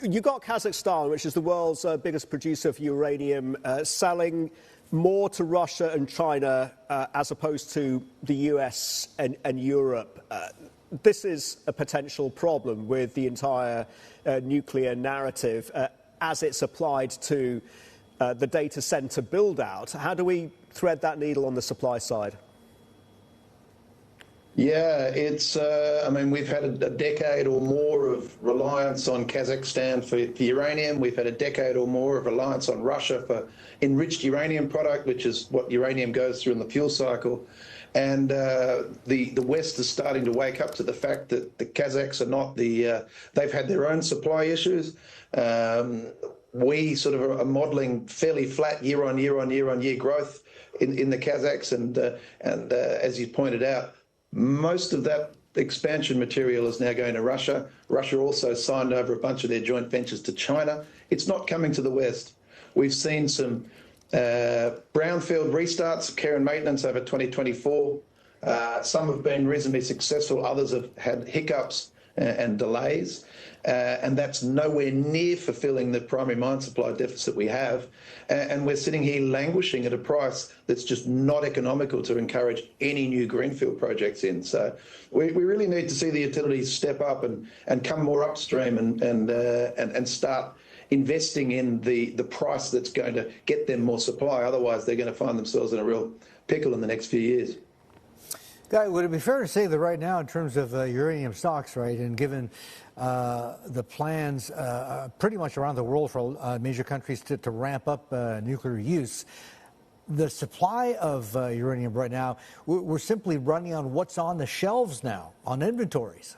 You got Kazakhstan, which is the world's biggest producer of uranium, selling more to Russia and China as opposed to the US and Europe. This is a potential problem with the entire nuclear narrative as it's applied to the data center build-out. How do we thread that needle on the supply side? Yeah, it's, I mean, we've had a decade or more of reliance on Kazakhstan for uranium. We've had a decade or more of reliance on Russia for enriched uranium product, which is what uranium goes through in the fuel cycle. And the West is starting to wake up to the fact that the Kazakhs are not they've had their own supply issues. We sort of are modelling fairly flat year on year growth in the Kazakhs. And as you pointed out, most of that expansion material is now going to Russia. Russia also signed over a bunch of their joint ventures to China. It's not coming to the West. We've seen some brownfield restarts, care and maintenance over 2024. Some have been reasonably successful. Others have had hiccups and delays. And that's nowhere near fulfilling the primary mine supply deficit we have. And we're sitting here languishing at a price that's just not economical to encourage any new greenfield projects in. So we really need to see the utilities step up and come more upstream and start investing in the price that's going to get them more supply. Otherwise, they're going to find themselves in a real pickle in the next few years. Guy, would it be fair to say that right now, in terms of uranium stocks, right, and given the plans pretty much around the world for major countries to ramp up nuclear use, the supply of uranium right now, we're simply running on what's on the shelves now, on inventories?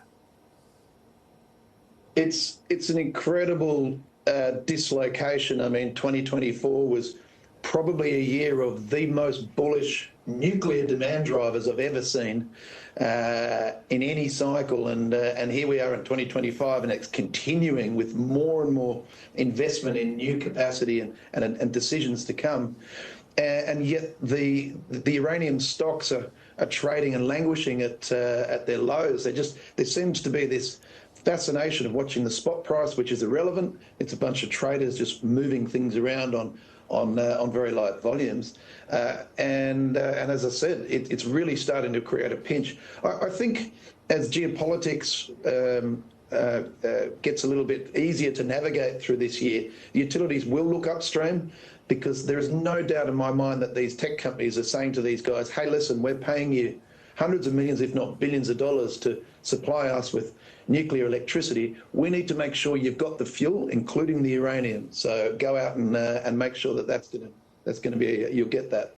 It's an incredible dislocation. I mean, 2024 was probably a year of the most bullish nuclear demand drivers I've ever seen in any cycle, and here we are in 2025, and it's continuing with more and more investment in new capacity and decisions to come, and yet the uranium stocks are trading and languishing at their lows. There seems to be this fascination of watching the spot price, which is irrelevant. It's a bunch of traders just moving things around on very light volumes, and as I said, it's really starting to create a pinch. I think as geopolitics gets a little bit easier to navigate through this year, the utilities will look upstream, because there is no doubt in my mind that these tech companies are saying to these guys, hey, listen, we're paying you hundreds of millions, if not billions of dollars to supply us with nuclear electricity. We need to make sure you've got the fuel, including the uranium. So go out and make sure that that's going to be, you'll get that.